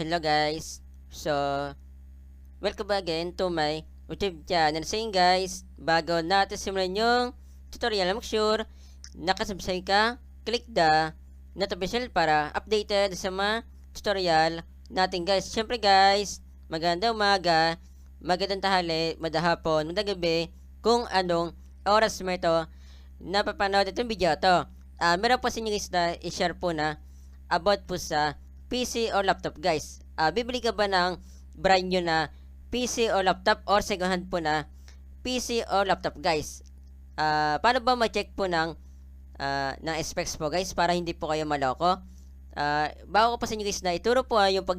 Hello guys. So, welcome again to my YouTube channel. So yun guys, bago natin simulan yung tutorial, make sure nakasubscribe ka, click the notification para updated sa mga tutorial natin guys. Siyempre guys, magandang umaga, magandang tanghali, madahapon, magandang gabi, kung anong oras mo ito napapanood itong video to. Meron po sa inyo guys na i-share po na about po sa PC or laptop guys. Bibili ka ba ng brand new na PC or laptop or second hand po na PC or laptop guys? Paano ba ma-check po ng specs po guys para hindi po kayo maloko? Bago ko pa sa inyo guys na ituro po yung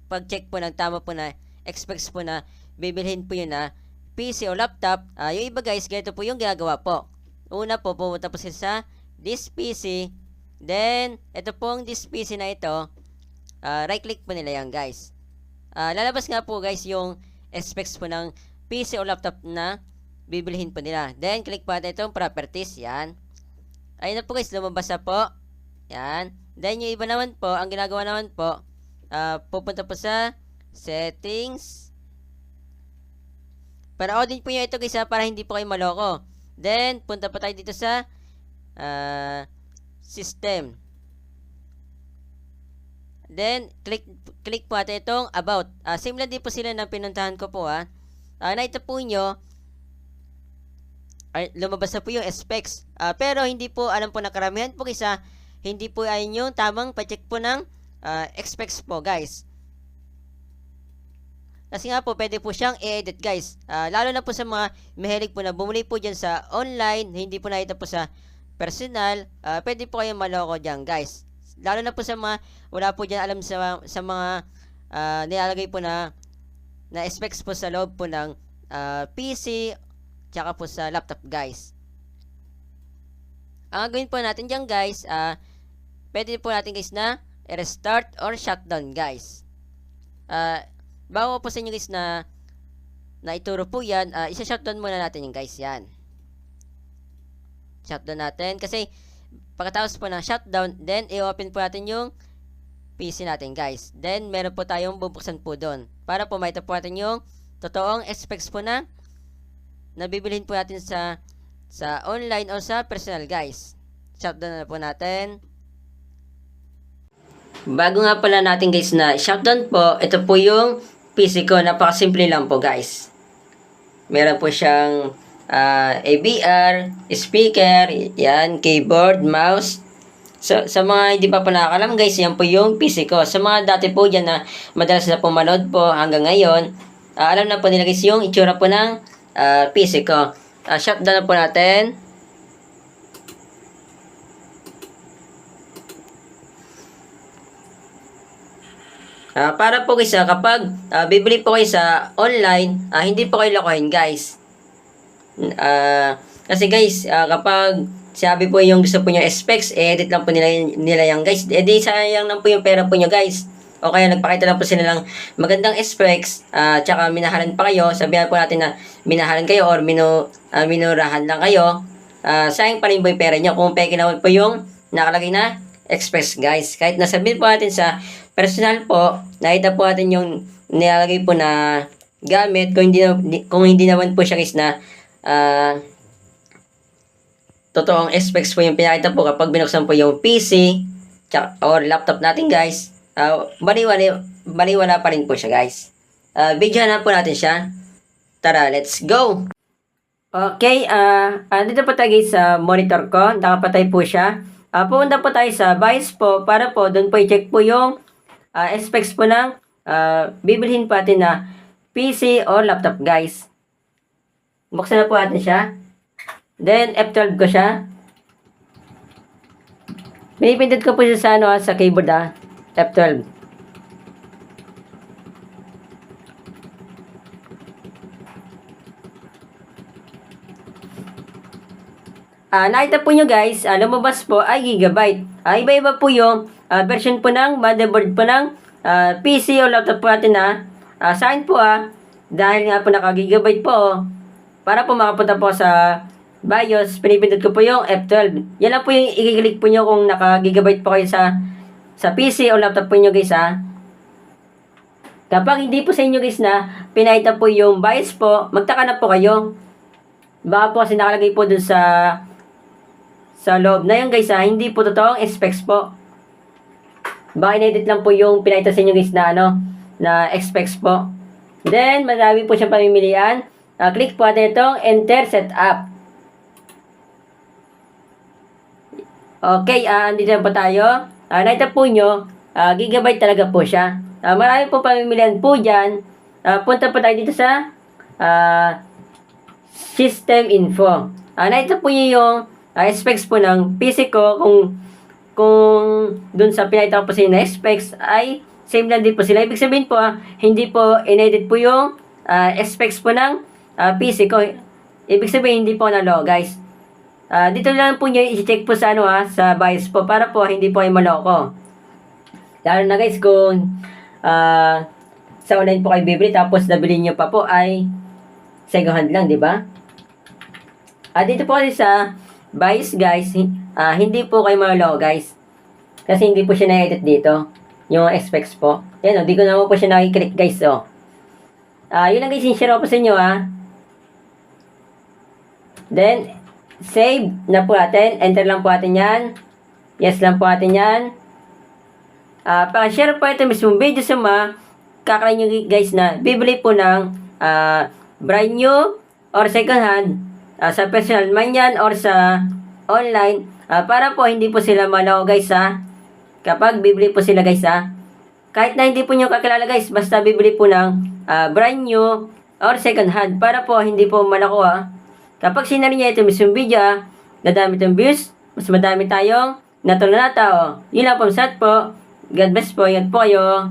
pag-check po ng tama po na specs po na bibilhin po yun na PC or laptop. Yung iba guys, ganito po yung ginagawa po. Una po, pumunta po sila sa this PC. Then, ito pong this PC na ito, right click po nila yan guys. Lalabas nga po guys yung specs po ng PC o laptop na bibilihin po nila. Then click po natin itong properties. Yan. Ayun na po guys, lumabas na po. Yan. Then yung iba naman po, ang ginagawa naman po, pupunta po sa settings. Para-odin po nyo ito guys para hindi po kayo maloko. Then punta po tayo dito sa system. Then, click po natin itong about. Similar din po sila ng pinuntahan ko po nakita po nyo, lumabas na po yung specs. Pero hindi po, alam po na karamihan po isa, hindi po ay yung tamang pa-check po ng specs po guys. Kasi nga po, pwede po siyang i-edit guys. Lalo na po sa mga mahilig po na bumili po dyan sa online, hindi po nakita po sa personal, pwede po kayong maloko dyan guys. Lalo na po sa mga wala po dyan alam sa mga nilalagay po na specs po sa loob po ng PC tsaka po sa laptop guys. Ang gagawin po natin dyan guys, pwede po natin guys na restart or shutdown guys. Bago po sa inyo guys na ituro po yan, isa-shutdown muna natin yung guys yan. Shutdown natin kasi pagkatapos po ng shutdown, then i-open po natin yung PC natin guys. Then meron po tayong bubuksan po doon para po makita po natin yung totoong specs po na nabibilhin po natin sa online o sa personal guys. Shutdown na po natin. Bago nga pala natin guys na shutdown po, ito po yung PC ko. Napakasimple lang po guys. Meron po siyang ABR, speaker, yan, keyboard, mouse. So, sa mga hindi pa po nakakalam guys, yan po yung PC ko. Sa mga dati po dyan na madalas na po manood po hanggang ngayon, alam na po nila guys yung itsura po ng PC ko. Shutdown na po natin. Para po guys, kapag bibili po kayo sa online, hindi po kayo lokohin guys. Kasi guys, kapag sabi po yung gusto po nyo specs, edit lang po nila yan guys. Di sayang lang po yung pera po nyo guys. O kaya nagpakita lang po sila ng magandang specs, tsaka minahalan pa kayo. Sabihan po natin na minahalan kayo or minurahan lang kayo. Sayang pa rin po yung pera nyo kung peke naman po yung nakalagay na specs guys. Kahit nasabihin po natin sa personal po, nakita po natin yung nilalagay po na gamit. Kung hindi naman po siya guys na totoong specs po yung pinakita po kapag binuksan po yung PC or laptop natin guys, baliwala pa rin po siya guys. Video na po natin siya. Tara, let's go! Okay, dito po tayo guys sa monitor ko. Nakapatay po siya. Pumunta po tayo sa BIOS po para po doon po i-check po yung specs po ng bibilhin po natin na PC or laptop guys. Buksan na po natin siya. Then, F12 ko siya. Pinipindot ko po siya sa, sa keyboard F12. Nakita po nyo guys, lumabas po ay gigabyte. Iba-iba po yung version po ng motherboard po ng PC o laptop po natin sa akin po dahil nga po naka-gigabyte po, para po makapunta po sa BIOS, pinipindot ko po yung F12. Yan lang po yung i-click po nyo kung naka-gigabyte po kayo sa PC o laptop po nyo guys Kapag hindi po sa inyo guys na pinakita po yung bias po, magtaka na po kayo. Baka po kasi nakalagay po dun sa loob na yun guys hindi po totoong specs po. Baka in-edit lang po yung pinakita sa inyo guys na na specs po. Then, marami po siyang pamimilian. Click po natin itong enter setup. Okay, andito na po tayo. Nakita po nyo, gigabyte talaga po siya. Marami po pamimilian po dyan. Punta po tayo dito sa system info. Nakita po nyo yung specs po ng PC ko. Kung dun sa pinakita ko po sa inyo na specs ay same lang din po sila. Ibig sabihin po, hindi po in-edit po yung specs po ng PC ko. Ibig sabihin, hindi po nalo guys. Dito lang po nyo i-check po sa sa bias po para po hindi po ay maloko. Lalo na guys kung sa online po kayo bibili tapos nabili nyo pa po ay second hand lang, di ba? Dito po kasi sa bias guys, hindi po kayo maloko guys. Kasi hindi po siya na-edit dito. Yung specs po. Yan di ko naman po siya nakiklik guys yun lang guys, share ko po sa inyo Then, save na po natin. Enter lang po natin yan. Yes lang po natin yan. Pa-share po ito mismong video sa kakalain nyo guys na bibili po ng brand new or second hand sa personal man yan or sa online para po hindi po sila maloko guys kapag bibili po sila guys kahit na hindi po nyo kakilala guys basta bibili po ng brand new or second hand para po hindi po maloko kapag sinari niya ito mismong video dadami itong views mas madami tayong natulunata yun lang po, sad po. God bless po, yan po kayo.